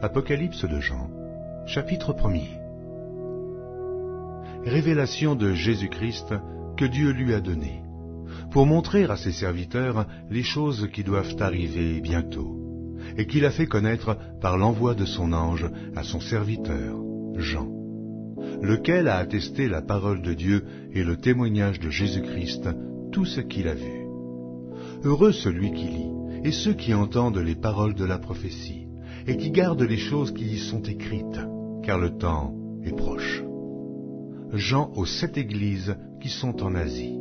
Apocalypse de Jean, chapitre 1er. Révélation de Jésus-Christ que Dieu lui a donnée, pour montrer à ses serviteurs les choses qui doivent arriver bientôt, et qu'il a fait connaître par l'envoi de son ange à son serviteur, Jean, lequel a attesté la parole de Dieu et le témoignage de Jésus-Christ, tout ce qu'il a vu. Heureux celui qui lit, et ceux qui entendent les paroles de la prophétie, et qui gardent les choses qui y sont écrites, car le temps est proche. Jean aux 7 églises qui sont en Asie.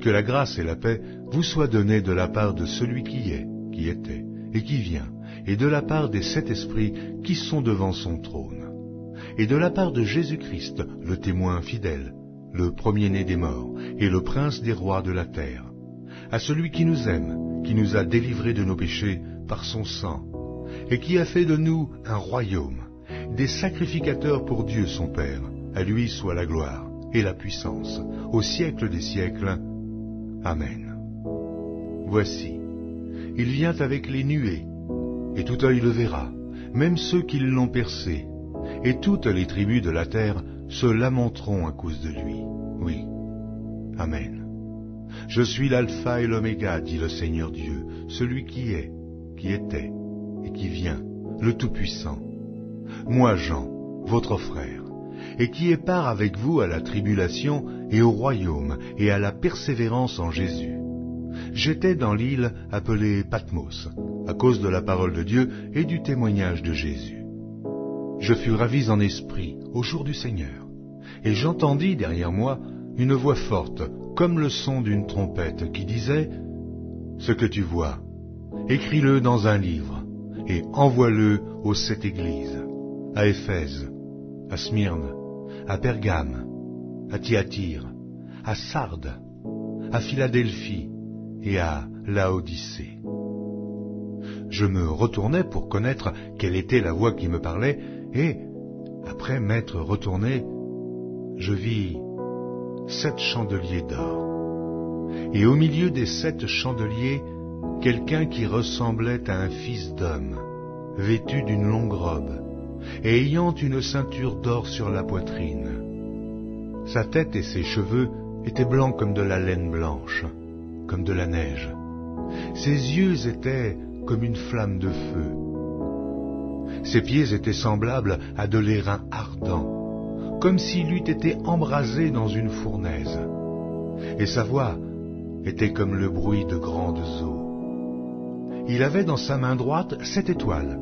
Que la grâce et la paix vous soient données de la part de celui qui est, qui était, et qui vient, et de la part des 7 esprits qui sont devant son trône, et de la part de Jésus-Christ, le témoin fidèle, le premier-né des morts, et le prince des rois de la terre, à celui qui nous aime, qui nous a délivrés de nos péchés par son sang, et qui a fait de nous un royaume, des sacrificateurs pour Dieu son Père. À lui soit la gloire et la puissance, au siècle des siècles. Amen. Voici, il vient avec les nuées, et tout œil le verra, même ceux qui l'ont percé, et toutes les tribus de la terre se lamenteront à cause de lui. Oui. Amen. Je suis l'alpha et l'oméga, dit le Seigneur Dieu, celui qui est, qui était, et qui vient, le Tout-Puissant. Moi, Jean, votre frère, et qui ai part avec vous à la tribulation et au royaume et à la persévérance en Jésus. J'étais dans l'île appelée Patmos, à cause de la parole de Dieu et du témoignage de Jésus. Je fus ravi en esprit au jour du Seigneur, et j'entendis derrière moi une voix forte, comme le son d'une trompette, qui disait « Ce que tu vois, écris-le dans un livre, et envoie-le aux 7 églises, à Éphèse, à Smyrne, à Pergame, à Thyatire, à Sardes, à Philadelphie et à Laodicée. » Je me retournai pour connaître quelle était la voix qui me parlait, et, après m'être retourné, je vis 7 chandeliers d'or. Et au milieu des 7 chandeliers, quelqu'un qui ressemblait à un fils d'homme, vêtu d'une longue robe, et ayant une ceinture d'or sur la poitrine. Sa tête et ses cheveux étaient blancs comme de la laine blanche, comme de la neige. Ses yeux étaient comme une flamme de feu. Ses pieds étaient semblables à de l'airain ardent, comme s'il eût été embrasé dans une fournaise. Et sa voix était comme le bruit de grandes eaux. Il avait dans sa main droite 7 étoiles.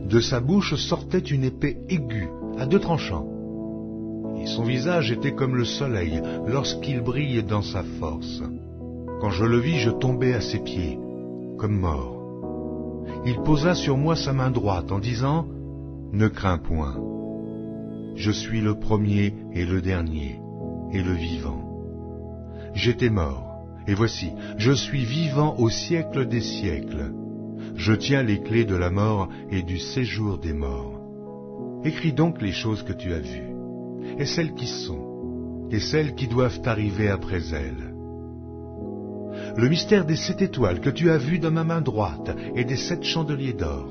De sa bouche sortait une épée aiguë, à 2 tranchants. Et son visage était comme le soleil lorsqu'il brille dans sa force. Quand je le vis, je tombai à ses pieds, comme mort. Il posa sur moi sa main droite en disant « Ne crains point. Je suis le premier et le dernier, et le vivant. J'étais mort, et voici, je suis vivant au siècle des siècles. Je tiens les clés de la mort et du séjour des morts. Écris donc les choses que tu as vues, et celles qui sont, et celles qui doivent arriver après elles. Le mystère des 7 étoiles que tu as vues dans ma main droite et des 7 chandeliers d'or.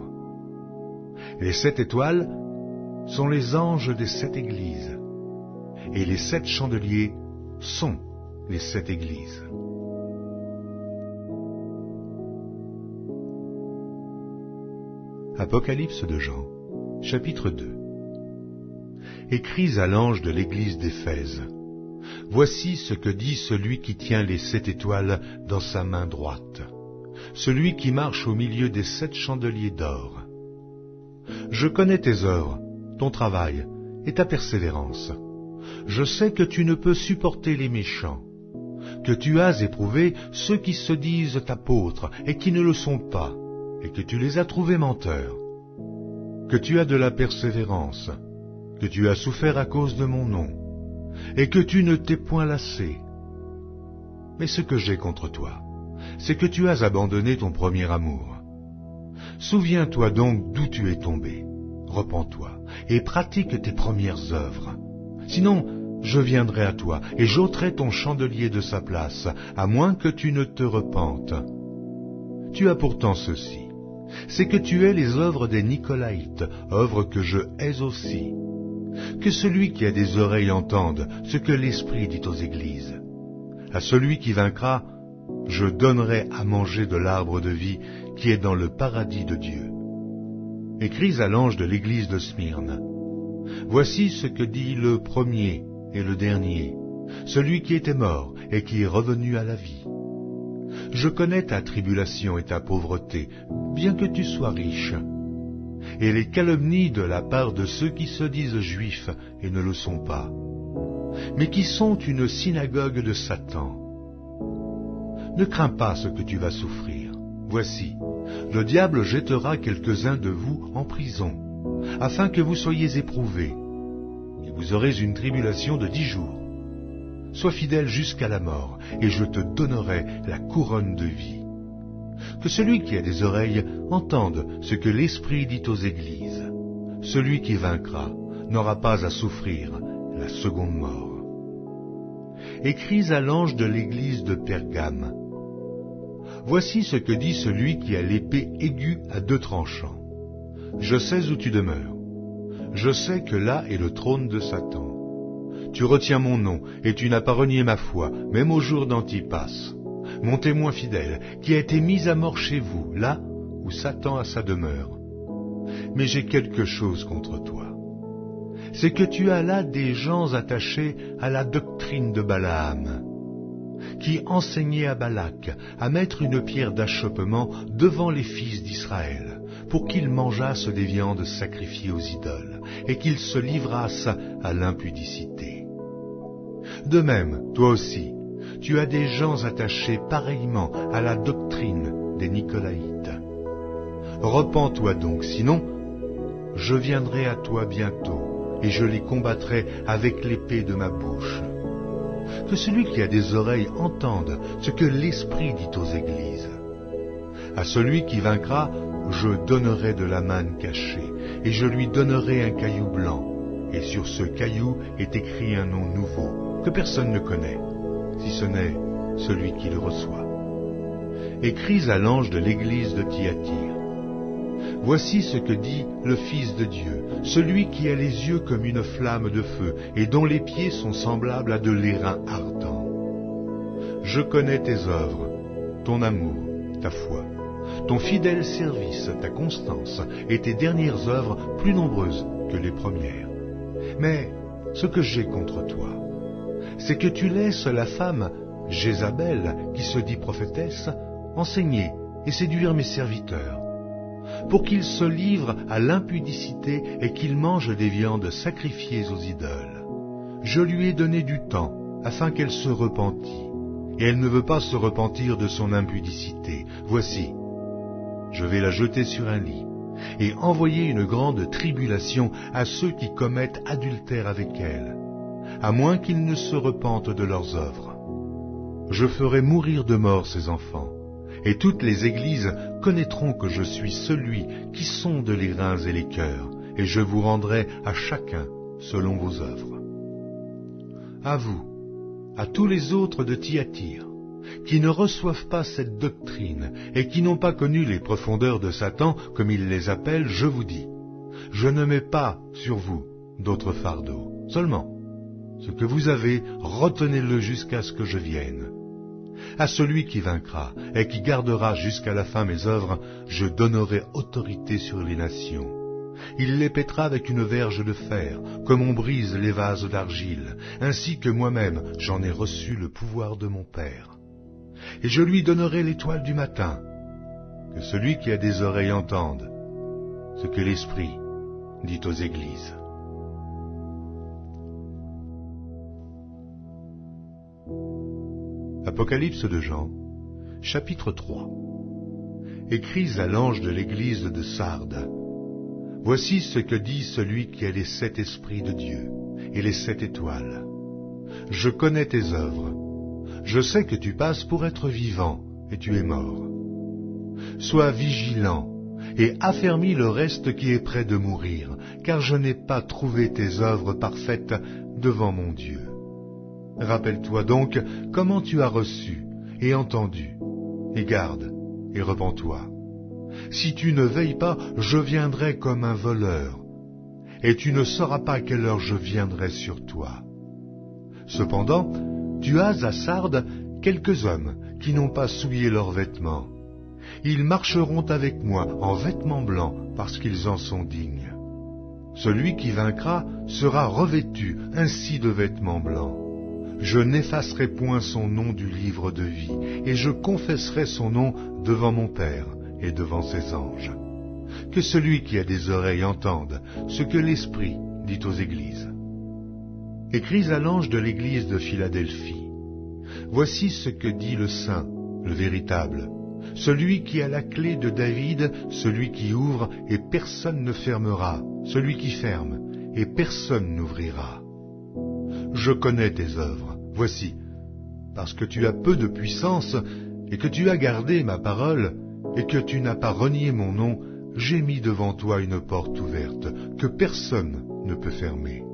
Les 7 étoiles sont les anges des 7 églises, et les 7 chandeliers sont les 7 églises. Apocalypse de Jean, chapitre 2. Écris à l'ange de l'église d'Éphèse. Voici ce que dit celui qui tient les 7 étoiles dans sa main droite, celui qui marche au milieu des 7 chandeliers d'or. Je connais tes œuvres, ton travail et ta persévérance. Je sais que tu ne peux supporter les méchants, que tu as éprouvé ceux qui se disent apôtres et qui ne le sont pas, et que tu les as trouvés menteurs, que tu as de la persévérance, que tu as souffert à cause de mon nom, et que tu ne t'es point lassé. Mais ce que j'ai contre toi, c'est que tu as abandonné ton premier amour. Souviens-toi donc d'où tu es tombé, repens-toi, et pratique tes premières œuvres. Sinon, je viendrai à toi, et j'ôterai ton chandelier de sa place, à moins que tu ne te repentes. Tu as pourtant ceci, c'est que tu hais les œuvres des Nicolaïtes, œuvres que je hais aussi. Que celui qui a des oreilles entende ce que l'Esprit dit aux églises. À celui qui vaincra, je donnerai à manger de l'arbre de vie qui est dans le paradis de Dieu. Écris à l'ange de l'église de Smyrne. Voici ce que dit le premier et le dernier, celui qui était mort et qui est revenu à la vie. Je connais ta tribulation et ta pauvreté, bien que tu sois riche, et les calomnies de la part de ceux qui se disent juifs et ne le sont pas, mais qui sont une synagogue de Satan. Ne crains pas ce que tu vas souffrir. Voici, le diable jettera quelques-uns de vous en prison, afin que vous soyez éprouvés, et vous aurez une tribulation de 10 jours. Sois fidèle jusqu'à la mort, et je te donnerai la couronne de vie. Que celui qui a des oreilles entende ce que l'Esprit dit aux églises. Celui qui vaincra n'aura pas à souffrir la seconde mort. Écris à l'ange de l'église de Pergame. Voici ce que dit celui qui a l'épée aiguë à 2 tranchants. Je sais où tu demeures. Je sais que là est le trône de Satan. Tu retiens mon nom, et tu n'as pas renié ma foi, même au jour d'Antipas, mon témoin fidèle, qui a été mis à mort chez vous, là où Satan a sa demeure. Mais j'ai quelque chose contre toi. C'est que tu as là des gens attachés à la doctrine de Balaam, qui enseignait à Balak à mettre une pierre d'achoppement devant les fils d'Israël, pour qu'ils mangeassent des viandes sacrifiées aux idoles, et qu'ils se livrassent à l'impudicité. De même, toi aussi, tu as des gens attachés pareillement à la doctrine des Nicolaïtes. Repens-toi donc, sinon, je viendrai à toi bientôt, et je les combattrai avec l'épée de ma bouche. Que celui qui a des oreilles entende ce que l'Esprit dit aux églises. À celui qui vaincra, je donnerai de la manne cachée, et je lui donnerai un caillou blanc, et sur ce caillou est écrit un nom nouveau, que personne ne connaît, si ce n'est celui qui le reçoit. Écris à l'ange de l'église de Thyatire. Voici ce que dit le Fils de Dieu, celui qui a les yeux comme une flamme de feu, et dont les pieds sont semblables à de l'airain ardent. Je connais tes œuvres, ton amour, ta foi, ton fidèle service, ta constance, et tes dernières œuvres plus nombreuses que les premières. Mais ce que j'ai contre toi, c'est que tu laisses la femme Jézabel, qui se dit prophétesse, enseigner et séduire mes serviteurs, pour qu'ils se livrent à l'impudicité et qu'ils mangent des viandes sacrifiées aux idoles. Je lui ai donné du temps, afin qu'elle se repentît, et elle ne veut pas se repentir de son impudicité. Voici, je vais la jeter sur un lit, et envoyer une grande tribulation à ceux qui commettent adultère avec elle, à moins qu'ils ne se repentent de leurs œuvres. Je ferai mourir de mort ces enfants, et toutes les églises connaîtront que je suis celui qui sonde les reins et les cœurs, et je vous rendrai à chacun selon vos œuvres. À vous, à tous les autres de Thyatire, qui ne reçoivent pas cette doctrine et qui n'ont pas connu les profondeurs de Satan, comme il les appelle, je vous dis, je ne mets pas sur vous d'autres fardeaux. Seulement, ce que vous avez, retenez-le jusqu'à ce que je vienne. À celui qui vaincra et qui gardera jusqu'à la fin mes œuvres, je donnerai autorité sur les nations. Il les pètera avec une verge de fer, comme on brise les vases d'argile, ainsi que moi-même j'en ai reçu le pouvoir de mon Père. Et je lui donnerai l'étoile du matin. Que celui qui a des oreilles entende ce que l'Esprit dit aux églises. Apocalypse de Jean, chapitre 3. Écris à l'ange de l'église de Sardes. Voici ce que dit celui qui a les 7 esprits de Dieu et les 7 étoiles. Je connais tes œuvres. Je sais que tu passes pour être vivant et tu es mort. Sois vigilant et affermis le reste qui est près de mourir, car je n'ai pas trouvé tes œuvres parfaites devant mon Dieu. Rappelle-toi donc comment tu as reçu et entendu, et garde et repens-toi. Si tu ne veilles pas, je viendrai comme un voleur, et tu ne sauras pas à quelle heure je viendrai sur toi. Cependant, tu as à Sardes quelques hommes qui n'ont pas souillé leurs vêtements. Ils marcheront avec moi en vêtements blancs parce qu'ils en sont dignes. Celui qui vaincra sera revêtu ainsi de vêtements blancs. Je n'effacerai point son nom du livre de vie, et je confesserai son nom devant mon Père et devant ses anges. Que celui qui a des oreilles entende ce que l'Esprit dit aux églises. Écris à l'ange de l'église de Philadelphie. Voici ce que dit le Saint, le véritable, celui qui a la clé de David, celui qui ouvre et personne ne fermera, celui qui ferme et personne n'ouvrira. Je connais tes œuvres, voici, parce que tu as peu de puissance et que tu as gardé ma parole et que tu n'as pas renié mon nom, j'ai mis devant toi une porte ouverte que personne ne peut fermer.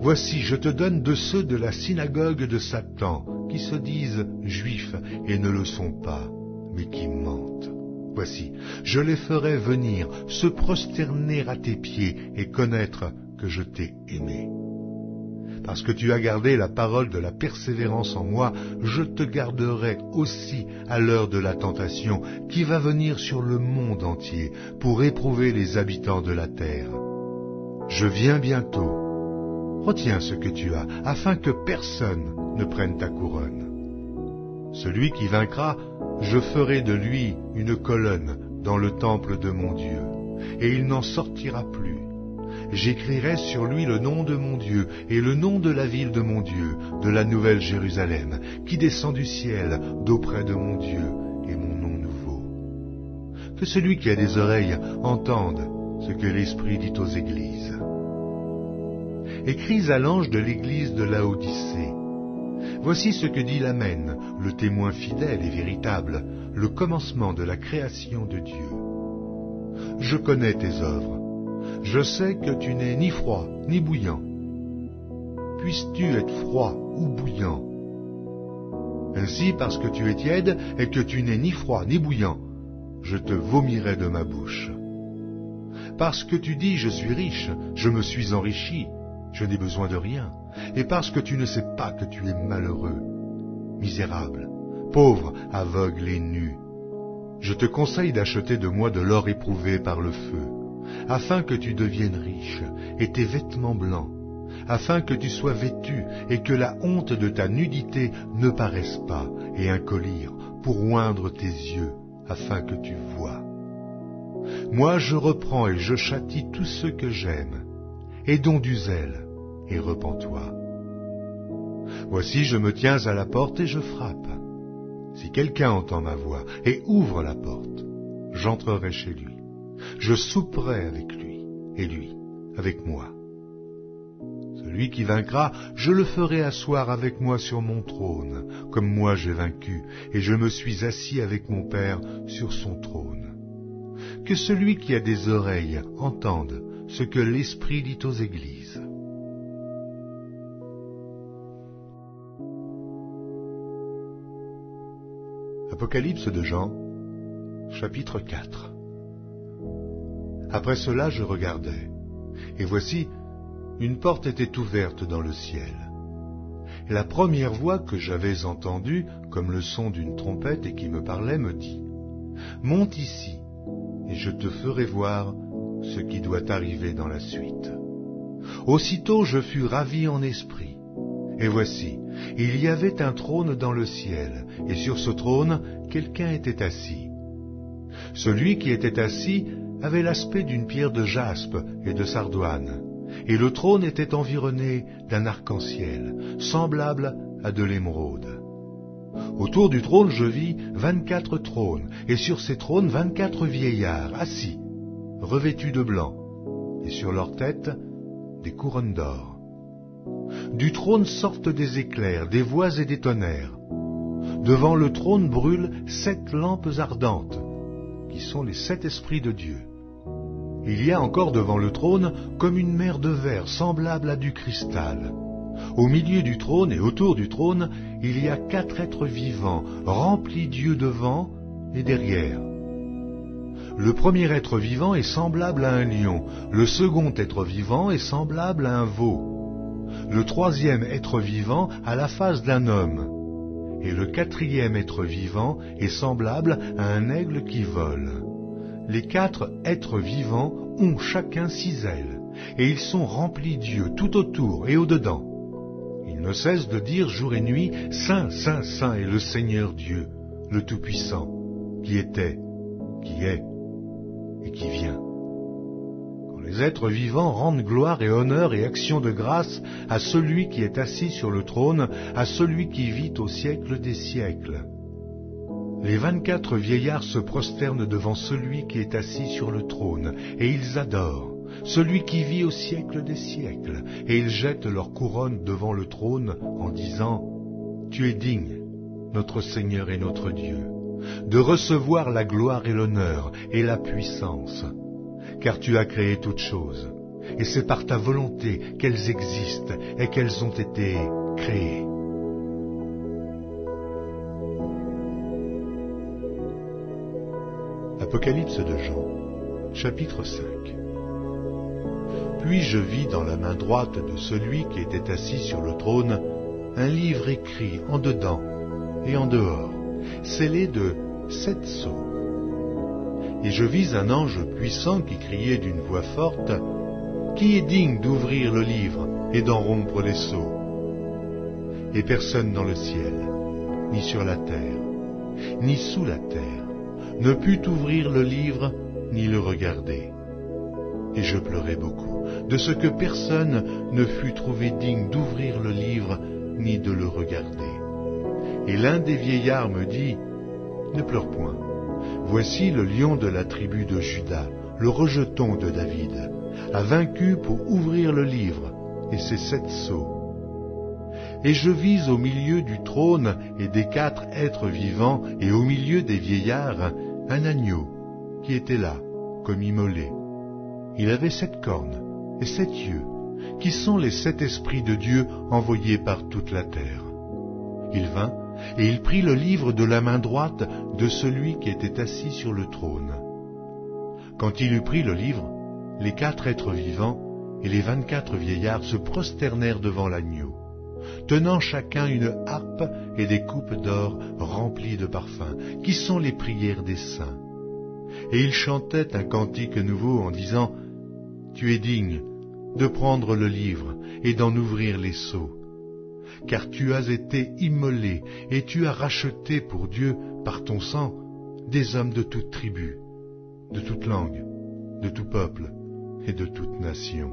Voici, je te donne de ceux de la synagogue de Satan, qui se disent juifs et ne le sont pas, mais qui mentent. Voici, je les ferai venir, se prosterner à tes pieds et connaître que je t'ai aimé. Parce que tu as gardé la parole de la persévérance en moi, je te garderai aussi à l'heure de la tentation qui va venir sur le monde entier pour éprouver les habitants de la terre. Je viens bientôt. Retiens ce que tu as, afin que personne ne prenne ta couronne. Celui qui vaincra, je ferai de lui une colonne dans le temple de mon Dieu, et il n'en sortira plus. J'écrirai sur lui le nom de mon Dieu et le nom de la ville de mon Dieu, de la nouvelle Jérusalem, qui descend du ciel d'auprès de mon Dieu et mon nom nouveau. Que celui qui a des oreilles entende ce que l'Esprit dit aux églises. Écris à l'ange de l'église de Laodicée. Voici ce que dit l'Amen, le témoin fidèle et véritable, le commencement de la création de Dieu. Je connais tes œuvres. Je sais que tu n'es ni froid ni bouillant. Puisses-tu être froid ou bouillant? Ainsi, parce que tu es tiède et que tu n'es ni froid ni bouillant, je te vomirai de ma bouche. Parce que tu dis, je suis riche, je me suis enrichi, je n'ai besoin de rien, et parce que tu ne sais pas que tu es malheureux, misérable, pauvre, aveugle et nu. Je te conseille d'acheter de moi de l'or éprouvé par le feu, afin que tu deviennes riche, et tes vêtements blancs, afin que tu sois vêtu, et que la honte de ta nudité ne paraisse pas, et un collier pour oindre tes yeux, afin que tu voies. Moi je reprends et je châtie tous ceux que j'aime. Aie donc du zèle, et repens-toi. Voici, je me tiens à la porte et je frappe. Si quelqu'un entend ma voix et ouvre la porte, j'entrerai chez lui. Je souperai avec lui, et lui avec moi. Celui qui vaincra, je le ferai asseoir avec moi sur mon trône, comme moi j'ai vaincu, et je me suis assis avec mon Père sur son trône. Que celui qui a des oreilles entende ce que l'Esprit dit aux églises. Apocalypse de Jean, chapitre 4. Après cela, je regardai, et voici, une porte était ouverte dans le ciel. Et la première voix que j'avais entendue, comme le son d'une trompette et qui me parlait, me dit, « Monte ici, et je te ferai voir ce qui doit arriver dans la suite. » Aussitôt je fus ravi en esprit, et voici, il y avait un trône dans le ciel, et sur ce trône, quelqu'un était assis. Celui qui était assis avait l'aspect d'une pierre de jaspe et de sardoine, et le trône était environné d'un arc-en-ciel, semblable à de l'émeraude. Autour du trône je vis 24 trônes, et sur ces trônes 24 vieillards assis, revêtus de blanc, et sur leurs têtes des couronnes d'or. Du trône sortent des éclairs, des voix et des tonnerres. Devant le trône brûlent 7 lampes ardentes, qui sont les 7 esprits de Dieu. Il y a encore devant le trône comme une mer de verre semblable à du cristal. Au milieu du trône et autour du trône, il y a 4 êtres vivants, remplis d'yeux devant et derrière. Le premier être vivant est semblable à un lion, le second être vivant est semblable à un veau, le troisième être vivant a la face d'un homme, et le quatrième être vivant est semblable à un aigle qui vole. Les 4 êtres vivants ont chacun 6 ailes, et ils sont remplis d'yeux tout autour et au-dedans. Ils ne cessent de dire jour et nuit, « Saint, Saint, Saint est le Seigneur Dieu, le Tout-Puissant, qui était, qui est et qui vient. » Quand les êtres vivants rendent gloire et honneur et action de grâce à celui qui est assis sur le trône, à celui qui vit au siècle des siècles, les 24 vieillards se prosternent devant celui qui est assis sur le trône, et ils adorent celui qui vit au siècle des siècles, et ils jettent leur couronne devant le trône en disant « Tu es digne, notre Seigneur et notre Dieu, de recevoir la gloire et l'honneur et la puissance, car tu as créé toutes choses, et c'est par ta volonté qu'elles existent et qu'elles ont été créées. » Apocalypse de Jean, chapitre 5. Puis je vis dans la main droite de celui qui était assis sur le trône un livre écrit en dedans et en dehors, scellé de 7 sceaux. Et je vis un ange puissant qui criait d'une voix forte, « Qui est digne d'ouvrir le livre et d'en rompre les sceaux ?» Et personne dans le ciel, ni sur la terre, ni sous la terre, ne put ouvrir le livre ni le regarder. Et je pleurais beaucoup, de ce que personne ne fut trouvé digne d'ouvrir le livre ni de le regarder. Et l'un des vieillards me dit, « Ne pleure point, voici le lion de la tribu de Juda, le rejeton de David, a vaincu pour ouvrir le livre et ses 7 sceaux. » Et je vis au milieu du trône et des 4 êtres vivants et au milieu des vieillards un agneau qui était là, comme immolé. Il avait 7 cornes et 7 yeux, qui sont les 7 esprits de Dieu envoyés par toute la terre. Il vint et il prit le livre de la main droite de celui qui était assis sur le trône. Quand il eut pris le livre, les 4 êtres vivants et les 24 vieillards se prosternèrent devant l'agneau, tenant chacun une harpe et des coupes d'or remplies de parfums, qui sont les prières des saints. Et ils chantaient un cantique nouveau en disant, « Tu es digne de prendre le livre et d'en ouvrir les sceaux, car tu as été immolé et tu as racheté pour Dieu par ton sang des hommes de toute tribu, de toute langue, de tout peuple et de toute nation.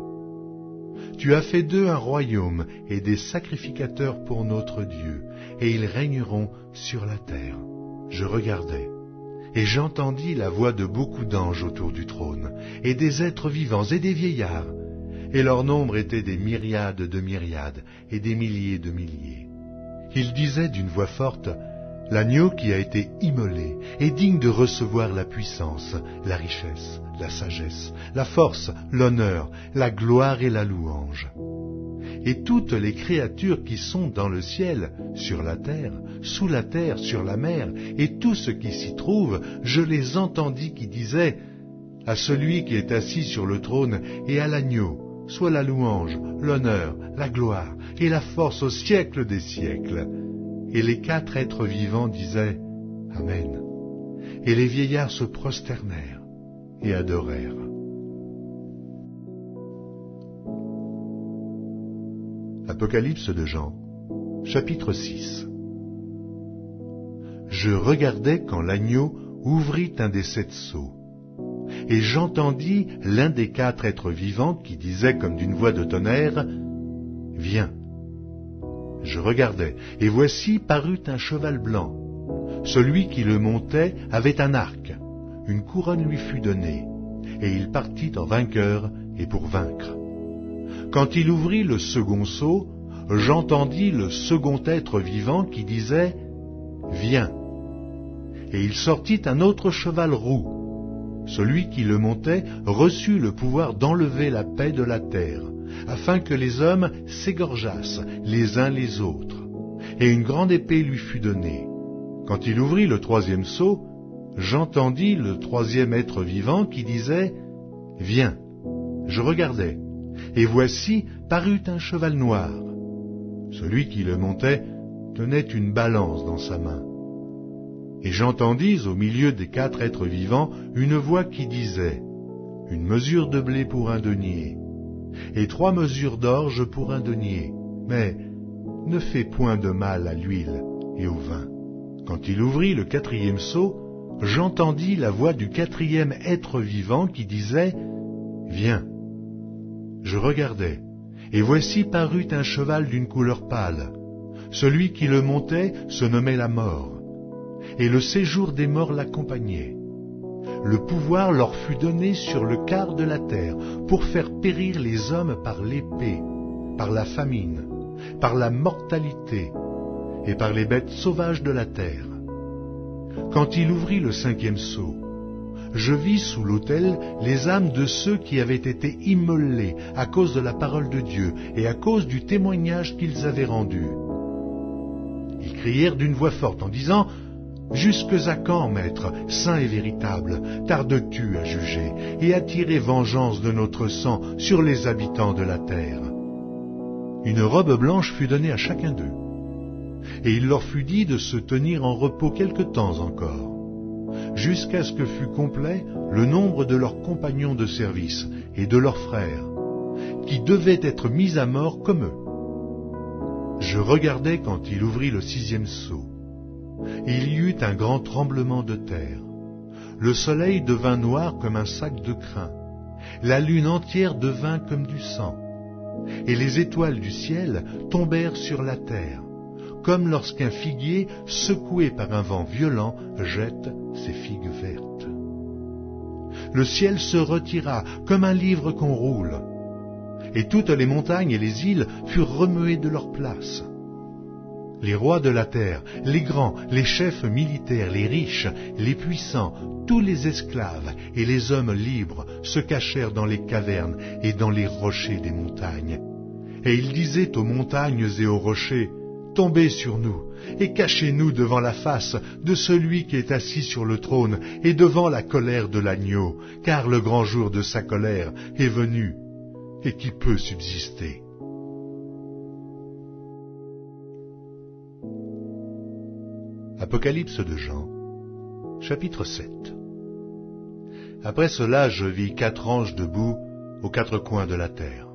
Tu as fait d'eux un royaume et des sacrificateurs pour notre Dieu, et ils régneront sur la terre. » Je regardai, et j'entendis la voix de beaucoup d'anges autour du trône, et des êtres vivants et des vieillards, et leur nombre était des myriades de myriades, et des milliers de milliers. Ils disaient d'une voix forte, « L'agneau qui a été immolé est digne de recevoir la puissance, la richesse, la sagesse, la force, l'honneur, la gloire et la louange. » Et toutes les créatures qui sont dans le ciel, sur la terre, sous la terre, sur la mer, et tout ce qui s'y trouve, je les entendis qui disaient, « À celui qui est assis sur le trône et à l'agneau, soit la louange, l'honneur, la gloire et la force au siècle des siècles. » Et les 4 êtres vivants disaient « Amen. » Et les vieillards se prosternèrent et adorèrent. Apocalypse de Jean, chapitre 6. Je regardais quand l'agneau ouvrit un des 7 sceaux, et j'entendis l'un des 4 êtres vivants qui disait comme d'une voix de tonnerre, « Viens. » Je regardai, et voici parut un cheval blanc. Celui qui le montait avait un arc, une couronne lui fut donnée, et il partit en vainqueur et pour vaincre. Quand il ouvrit le second sceau, j'entendis le second être vivant qui disait « Viens !» Et il sortit un autre cheval roux. Celui qui le montait reçut le pouvoir d'enlever la paix de la terre, afin que les hommes s'égorgeassent les uns les autres. Et une grande épée lui fut donnée. Quand il ouvrit le 3e sceau, j'entendis le troisième être vivant qui disait « Viens !» Je regardai, et voici parut un cheval noir. Celui qui le montait tenait une balance dans sa main. Et j'entendis au milieu des 4 êtres vivants une voix qui disait « Une mesure de blé pour un denier, et 3 mesures d'orge pour un denier, mais ne fais point de mal à l'huile et au vin. » Quand il ouvrit le 4e seau, j'entendis la voix du 4e être vivant qui disait « Viens !» Je regardai, et voici parut un cheval d'une couleur pâle. Celui qui le montait se nommait la mort, et le séjour des morts l'accompagnait. Le pouvoir leur fut donné sur le quart de la terre, pour faire périr les hommes par l'épée, par la famine, par la mortalité, et par les bêtes sauvages de la terre. Quand il ouvrit le 5e seau, je vis sous l'autel les âmes de ceux qui avaient été immolés à cause de la parole de Dieu et à cause du témoignage qu'ils avaient rendu. Ils crièrent d'une voix forte en disant « Jusque à quand, Maître, saint et véritable, tardes-tu à juger et à tirer vengeance de notre sang sur les habitants de la terre ?» Une robe blanche fut donnée à chacun d'eux, et il leur fut dit de se tenir en repos quelque temps encore, jusqu'à ce que fût complet le nombre de leurs compagnons de service et de leurs frères, qui devaient être mis à mort comme eux. Je regardai quand il ouvrit le 6e seau. Il y eut un grand tremblement de terre. Le soleil devint noir comme un sac de crin. La lune entière devint comme du sang. Et les étoiles du ciel tombèrent sur la terre, comme lorsqu'un figuier, secoué par un vent violent, jette ses figues vertes. Le ciel se retira comme un livre qu'on roule, et toutes les montagnes et les îles furent remuées de leur place. Les rois de la terre, les grands, les chefs militaires, les riches, les puissants, tous les esclaves et les hommes libres se cachèrent dans les cavernes et dans les rochers des montagnes. Et ils disaient aux montagnes et aux rochers, « Tombez sur nous et cachez-nous devant la face de celui qui est assis sur le trône et devant la colère de l'agneau, car le grand jour de sa colère est venu, et qui peut subsister. » Apocalypse de Jean, chapitre 7. Après cela, je vis 4 anges debout aux 4 coins de la terre.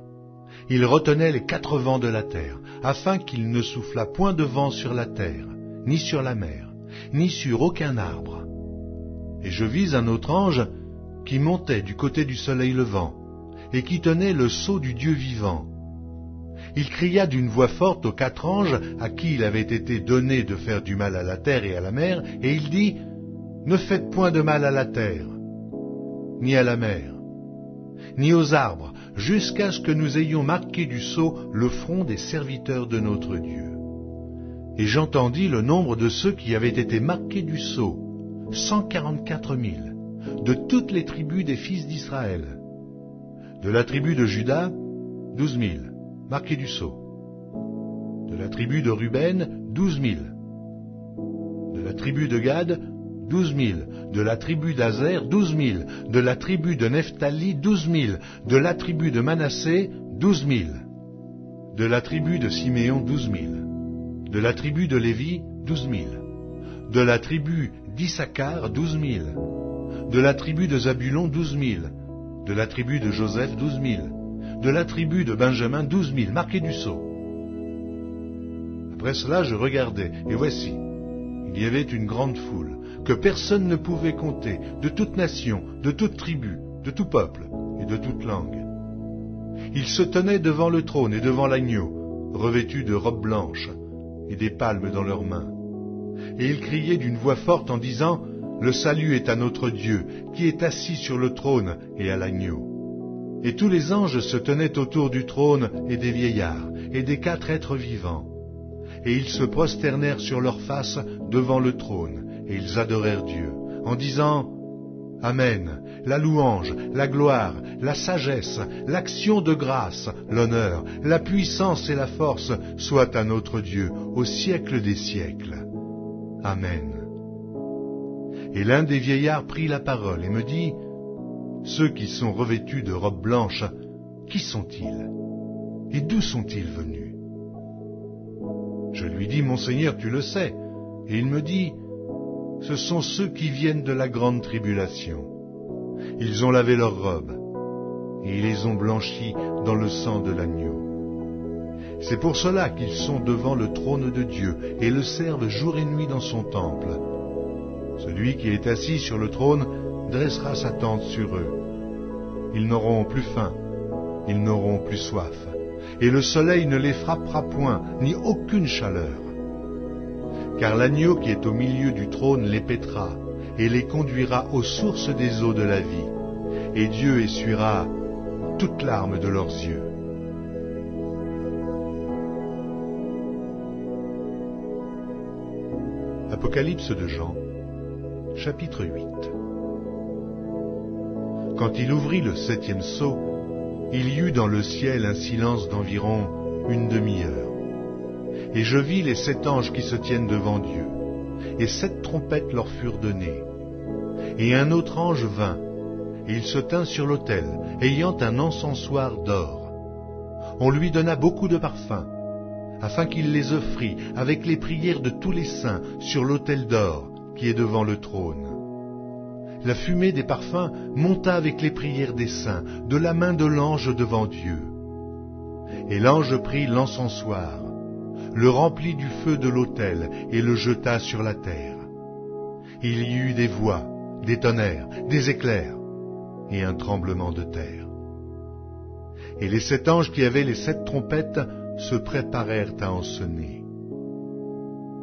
Ils retenaient les 4 vents de la terre, afin qu'il ne soufflât point de vent sur la terre, ni sur la mer, ni sur aucun arbre. Et je vis un autre ange qui montait du côté du soleil levant, et qui tenait le sceau du Dieu vivant. Il cria d'une voix forte aux 4 anges à qui il avait été donné de faire du mal à la terre et à la mer, et il dit, « Ne faites point de mal à la terre, ni à la mer, ni aux arbres, jusqu'à ce que nous ayons marqué du sceau le front des serviteurs de notre Dieu. » Et j'entendis le nombre de ceux qui avaient été marqués du sceau, 144 000, de toutes les tribus des fils d'Israël. De la tribu de Juda, 12 000, marqués du sceau. De la tribu de Ruben, 12 000. De la tribu de Gad, 12 000. De la tribu d'Azer, 12 000. De la tribu de Nephtali, 12 000. De la tribu de Manassé, 12 000. De la tribu de Siméon, 12 000. De la tribu de Lévi, 12 000. De la tribu d'Issachar, 12 000. De la tribu de Zabulon, 12 000. De la tribu de Joseph, 12 000. De la tribu de Benjamin, 12 000, marqués du sceau. Après cela, je regardai, et voici, il y avait une grande foule, que personne ne pouvait compter, de toute nation, de toute tribu, de tout peuple et de toute langue. Ils se tenaient devant le trône et devant l'agneau, revêtus de robes blanches et des palmes dans leurs mains. Et ils criaient d'une voix forte en disant, « Le salut est à notre Dieu, qui est assis sur le trône et à l'agneau. » Et tous les anges se tenaient autour du trône et des vieillards et des 4 êtres vivants. Et ils se prosternèrent sur leurs faces devant le trône, et ils adorèrent Dieu, en disant « Amen, la louange, la gloire, la sagesse, l'action de grâce, l'honneur, la puissance et la force soient à notre Dieu au siècle des siècles. Amen. » Et l'un des vieillards prit la parole et me dit, « Ceux qui sont revêtus de robes blanches, qui sont-ils? Et d'où sont-ils venus ?» Je lui dis, « Mon Seigneur, tu le sais. » Et il me dit, « Ce sont ceux qui viennent de la grande tribulation. Ils ont lavé leurs robes, et ils les ont blanchies dans le sang de l'agneau. C'est pour cela qu'ils sont devant le trône de Dieu et le servent jour et nuit dans son temple. Celui qui est assis sur le trône dressera sa tente sur eux. Ils n'auront plus faim, ils n'auront plus soif, et le soleil ne les frappera point, ni aucune chaleur. Car l'agneau qui est au milieu du trône les paîtra, et les conduira aux sources des eaux de la vie, et Dieu essuiera toute larme de leurs yeux. Apocalypse de Jean, chapitre 8. Quand il ouvrit le 7e sceau, il y eut dans le ciel un silence d'environ une demi-heure. Et je vis les 7 anges qui se tiennent devant Dieu, et 7 trompettes leur furent données. Et un autre ange vint, et il se tint sur l'autel, ayant un encensoir d'or. On lui donna beaucoup de parfums, afin qu'il les offrît avec les prières de tous les saints sur l'autel d'or qui est devant le trône. La fumée des parfums monta avec les prières des saints de la main de l'ange devant Dieu. Et l'ange prit l'encensoir, le remplit du feu de l'autel et le jeta sur la terre. Il y eut des voix, des tonnerres, des éclairs et un tremblement de terre. Et les 7 anges qui avaient les 7 trompettes se préparèrent à en sonner.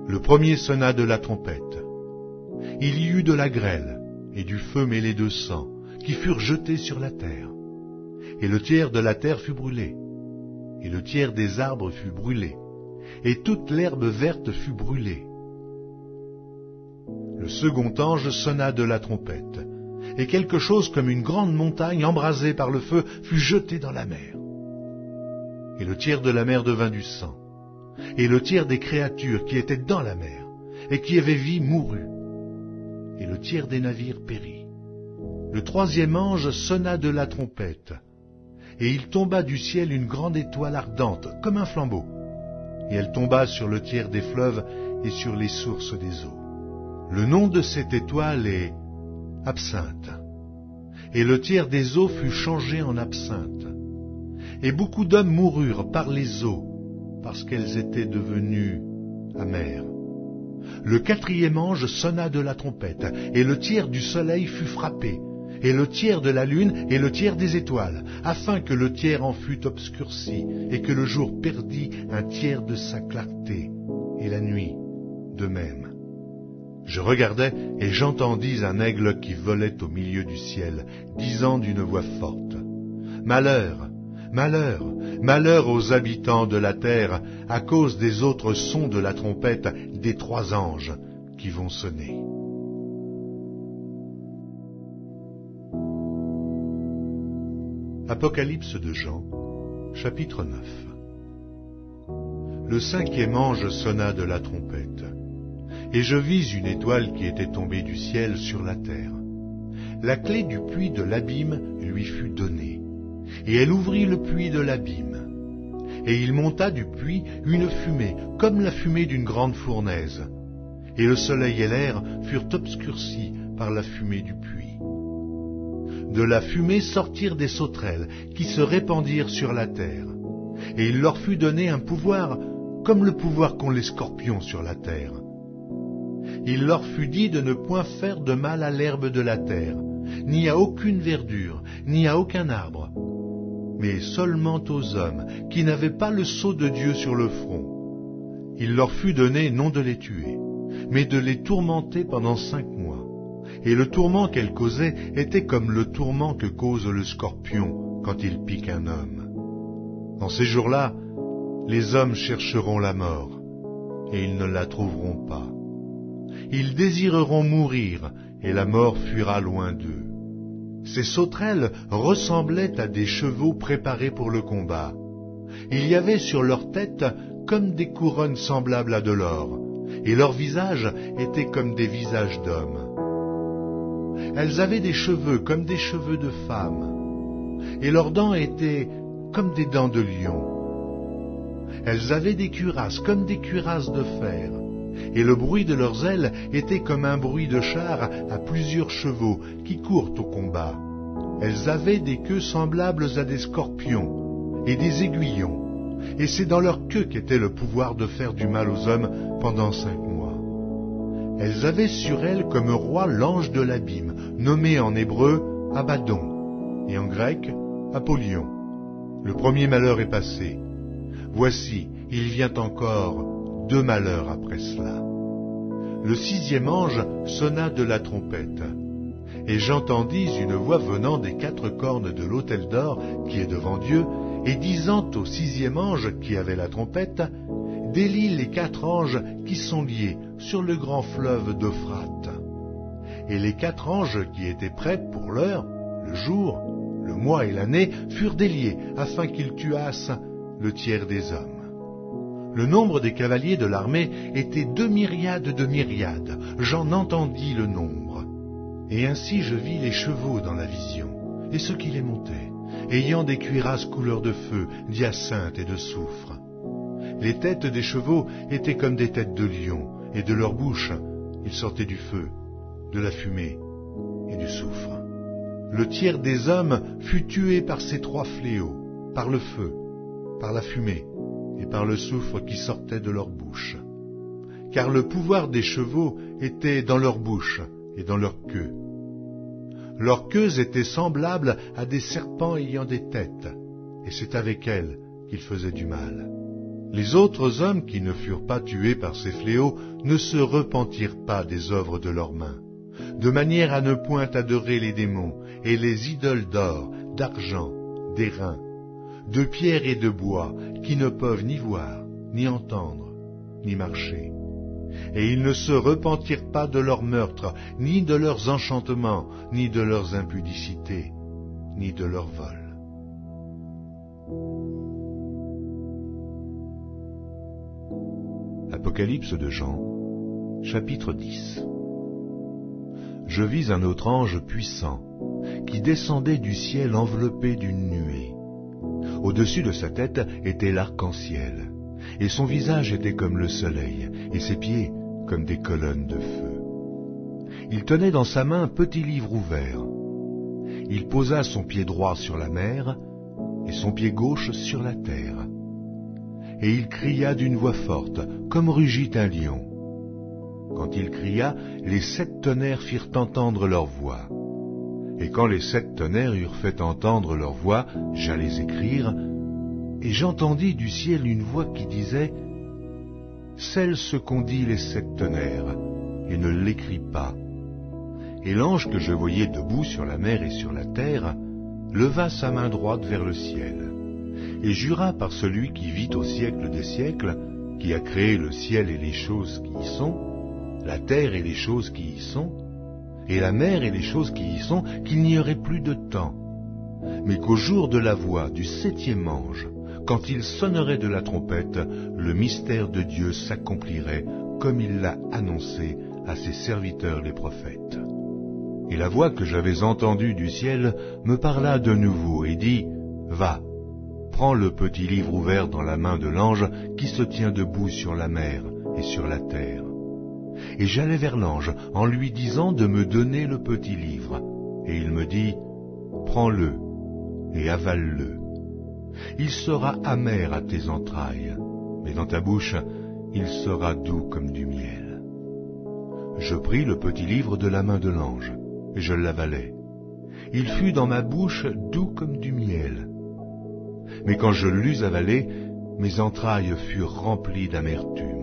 Le premier sonna de la trompette. Il y eut de la grêle et du feu mêlé de sang qui furent jetés sur la terre. Et le tiers de la terre fut brûlé, et le tiers des arbres fut brûlé, et toute l'herbe verte fut brûlée. Le second ange sonna de la trompette, et quelque chose comme une grande montagne embrasée par le feu fut jetée dans la mer. Et le tiers de la mer devint du sang, et le tiers des créatures qui étaient dans la mer, et qui avaient vie mourut, et le tiers des navires périt. Le troisième ange sonna de la trompette, et il tomba du ciel une grande étoile ardente, comme un flambeau, et elle tomba sur le tiers des fleuves et sur les sources des eaux. Le nom de cette étoile est Absinthe, et le tiers des eaux fut changé en absinthe. Et beaucoup d'hommes moururent par les eaux, parce qu'elles étaient devenues amères. Le quatrième ange sonna de la trompette, et le tiers du soleil fut frappé, et le tiers de la lune, et le tiers des étoiles, afin que le tiers en fût obscurci, et que le jour perdît un tiers de sa clarté, et la nuit de même. Je regardai, et j'entendis un aigle qui volait au milieu du ciel, disant d'une voix forte, « Malheur, malheur, malheur aux habitants de la terre, à cause des autres sons de la trompette des 3 anges qui vont sonner. » Apocalypse de Jean, chapitre 9. Le 5e ange sonna de la trompette, et je vis une étoile qui était tombée du ciel sur la terre. La clé du puits de l'abîme lui fut donnée, et elle ouvrit le puits de l'abîme. Et il monta du puits une fumée, comme la fumée d'une grande fournaise, et le soleil et l'air furent obscurcis par la fumée du puits. De la fumée sortirent des sauterelles qui se répandirent sur la terre, et il leur fut donné un pouvoir comme le pouvoir qu'ont les scorpions sur la terre. Il leur fut dit de ne point faire de mal à l'herbe de la terre, ni à aucune verdure, ni à aucun arbre, mais seulement aux hommes qui n'avaient pas le sceau de Dieu sur le front. Il leur fut donné non de les tuer, mais de les tourmenter pendant 5 mois. Et le tourment qu'elle causait était comme le tourment que cause le scorpion quand il pique un homme. En ces jours-là, les hommes chercheront la mort, et ils ne la trouveront pas. Ils désireront mourir, et la mort fuira loin d'eux. Ces sauterelles ressemblaient à des chevaux préparés pour le combat. Il y avait sur leur tête comme des couronnes semblables à de l'or, et leurs visages étaient comme des visages d'hommes. Elles avaient des cheveux comme des cheveux de femme, et leurs dents étaient comme des dents de lion. Elles avaient des cuirasses comme des cuirasses de fer, et le bruit de leurs ailes était comme un bruit de char à plusieurs chevaux qui courent au combat. Elles avaient des queues semblables à des scorpions et des aiguillons, et c'est dans leur queue qu'était le pouvoir de faire du mal aux hommes pendant 5 mois. Elles avaient sur elles comme roi l'ange de l'abîme, nommé en hébreu Abaddon, et en grec Apollyon. Le premier malheur est passé. Voici, il vient encore 2 malheurs après cela. Le 6e ange sonna de la trompette, et j'entendis une voix venant des 4 cornes de l'autel d'or qui est devant Dieu, et disant au 6e ange qui avait la trompette, « Délie les 4 anges qui sont liés sur le grand fleuve d'Euphrate. » Et les 4 anges qui étaient prêts pour l'heure, le jour, le mois et l'année, furent déliés afin qu'ils tuassent le tiers des hommes. Le nombre des cavaliers de l'armée était 2 myriades de myriades, j'en entendis le nombre. Et ainsi je vis les chevaux dans la vision, et ceux qui les montaient, ayant des cuirasses couleur de feu, d'hyacinthe et de soufre. Les têtes des chevaux étaient comme des têtes de lions, et de leur bouche il sortait du feu, de la fumée et du soufre. Le tiers des hommes fut tué par ces 3 fléaux, par le feu, par la fumée et par le soufre qui sortait de leur bouche. Car le pouvoir des chevaux était dans leur bouche et dans leur queue. Leurs queues étaient semblables à des serpents ayant des têtes, et c'est avec elles qu'ils faisaient du mal. Les autres hommes qui ne furent pas tués par ces fléaux ne se repentirent pas des œuvres de leurs mains, de manière à ne point adorer les démons et les idoles d'or, d'argent, d'airain, de pierre et de bois, qui ne peuvent ni voir, ni entendre, ni marcher. Et ils ne se repentirent pas de leurs meurtres, ni de leurs enchantements, ni de leurs impudicités, ni de leurs vols. Apocalypse de Jean, chapitre 10. Je vis un autre ange puissant, qui descendait du ciel enveloppé d'une nuée. Au-dessus de sa tête était l'arc-en-ciel, et son visage était comme le soleil, et ses pieds comme des colonnes de feu. Il tenait dans sa main un petit livre ouvert. Il posa son pied droit sur la mer, et son pied gauche sur la terre. Et il cria d'une voix forte, comme rugit un lion. Quand il cria, les 7 tonnerres firent entendre leur voix. Et quand les 7 tonnerres eurent fait entendre leur voix, j'allais écrire, et j'entendis du ciel une voix qui disait, « Scelle ce qu'ont dit les 7 tonnerres, et ne l'écris pas. » Et l'ange que je voyais debout sur la mer et sur la terre, leva sa main droite vers le ciel, et jura par celui qui vit au siècle des siècles, qui a créé le ciel et les choses qui y sont, la terre et les choses qui y sont, et la mer et les choses qui y sont, qu'il n'y aurait plus de temps, mais qu'au jour de la voix du 7e ange, quand il sonnerait de la trompette, le mystère de Dieu s'accomplirait comme il l'a annoncé à ses serviteurs les prophètes. Et la voix que j'avais entendue du ciel me parla de nouveau et dit, « Va, prends le petit livre ouvert dans la main de l'ange qui se tient debout sur la mer et sur la terre. » Et j'allai vers l'ange en lui disant de me donner le petit livre. Et il me dit, « Prends-le et avale-le. Il sera amer à tes entrailles, mais dans ta bouche, il sera doux comme du miel. » Je pris le petit livre de la main de l'ange, et je l'avalai. Il fut dans ma bouche doux comme du miel. Mais quand je l'eus avalé, mes entrailles furent remplies d'amertume.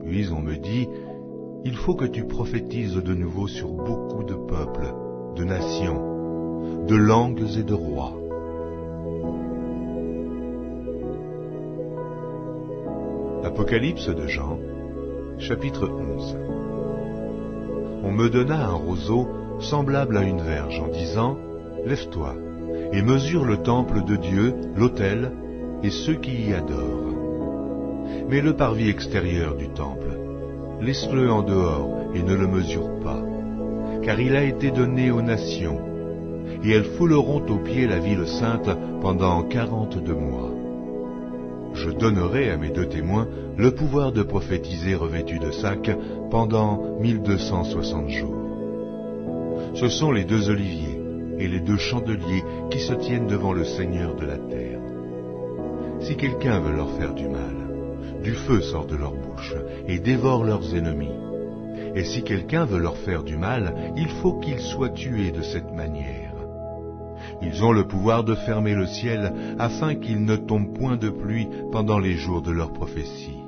Puis on me dit, « Il faut que tu prophétises de nouveau sur beaucoup de peuples, de nations, de langues et de rois. » Apocalypse de Jean, chapitre 11. On me donna un roseau semblable à une verge en disant, « Lève-toi et mesure le temple de Dieu, l'autel et ceux qui y adorent. Mais le parvis extérieur du temple, laisse-le en dehors et ne le mesure pas, car il a été donné aux nations, et elles fouleront aux pieds la ville sainte pendant 42 mois. Je donnerai à mes 2 témoins le pouvoir de prophétiser revêtus de sac pendant 1260 jours. Ce sont les 2 oliviers et les 2 chandeliers qui se tiennent devant le Seigneur de la terre. Si quelqu'un veut leur faire du mal, du feu sort de leur bouche et dévore leurs ennemis. Et si quelqu'un veut leur faire du mal, il faut qu'ils soient tués de cette manière. Ils ont le pouvoir de fermer le ciel afin qu'il ne tombe point de pluie pendant les jours de leur prophétie.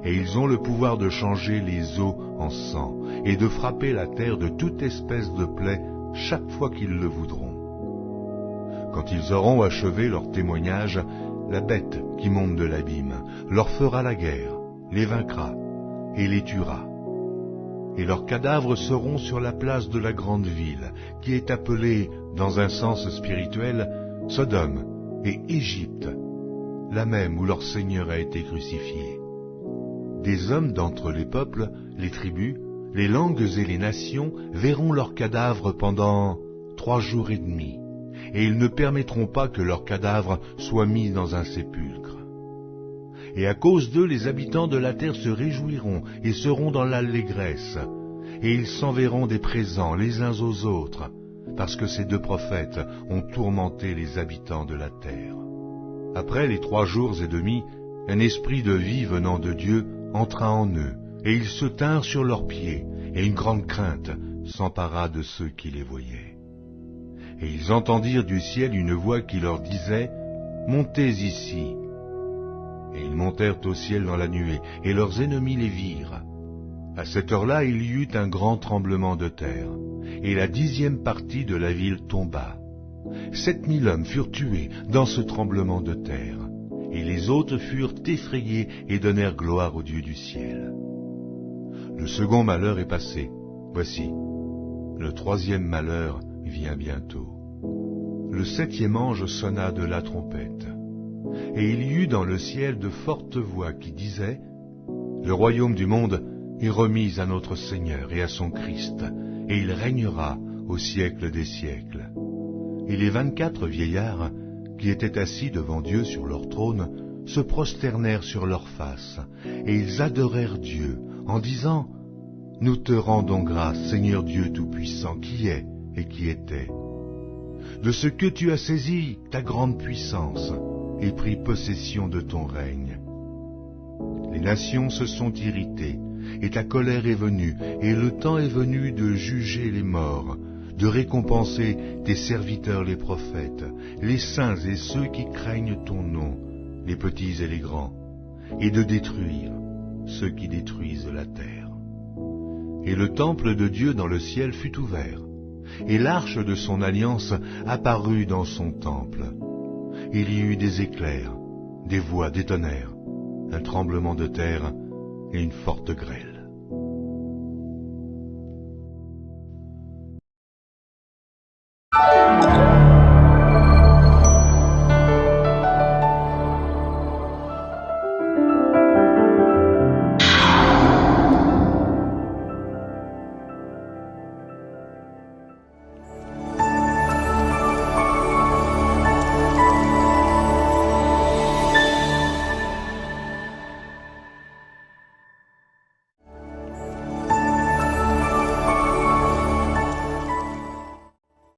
Et ils ont le pouvoir de changer les eaux en sang et de frapper la terre de toute espèce de plaie chaque fois qu'ils le voudront. Quand ils auront achevé leur témoignage, la bête qui monte de l'abîme leur fera la guerre, les vaincra et les tuera. Et leurs cadavres seront sur la place de la grande ville, qui est appelée, dans un sens spirituel, Sodome et Égypte, la même où leur Seigneur a été crucifié. Des hommes d'entre les peuples, les tribus, les langues et les nations verront leurs cadavres pendant 3 jours et demi, et ils ne permettront pas que leurs cadavres soient mis dans un sépulcre. Et à cause d'eux, les habitants de la terre se réjouiront et seront dans l'allégresse, et ils s'enverront des présents les uns aux autres, parce que ces 2 prophètes ont tourmenté les habitants de la terre. Après les 3 jours et demi, un esprit de vie venant de Dieu entra en eux, et ils se tinrent sur leurs pieds, et une grande crainte s'empara de ceux qui les voyaient. Et ils entendirent du ciel une voix qui leur disait « Montez ici !» Et ils montèrent au ciel dans la nuée, et leurs ennemis les virent. À cette heure-là, il y eut un grand tremblement de terre, et la 10e partie de la ville tomba. 7000 hommes furent tués dans ce tremblement de terre, et les autres furent effrayés et donnèrent gloire au Dieu du ciel. Le second malheur est passé. Voici, le 3e malheur vient bientôt. Le 7e ange sonna de la trompette. Et il y eut dans le ciel de fortes voix qui disaient « Le royaume du monde est remis à notre Seigneur et à son Christ, et il régnera au siècle des siècles. » Et les 24 vieillards, qui étaient assis devant Dieu sur leur trône, se prosternèrent sur leurs faces, et ils adorèrent Dieu, en disant « Nous te rendons grâce, Seigneur Dieu Tout-Puissant, qui est et qui était, de ce que tu as saisi ta grande puissance, et pris possession de ton règne. Les nations se sont irritées, et ta colère est venue, et le temps est venu de juger les morts, de récompenser tes serviteurs les prophètes, les saints et ceux qui craignent ton nom, les petits et les grands, et de détruire ceux qui détruisent la terre. Et le temple de Dieu dans le ciel fut ouvert, et l'arche de son alliance apparut dans son temple. Il y eut des éclairs, des voix, des tonnerres, un tremblement de terre et une forte grêle.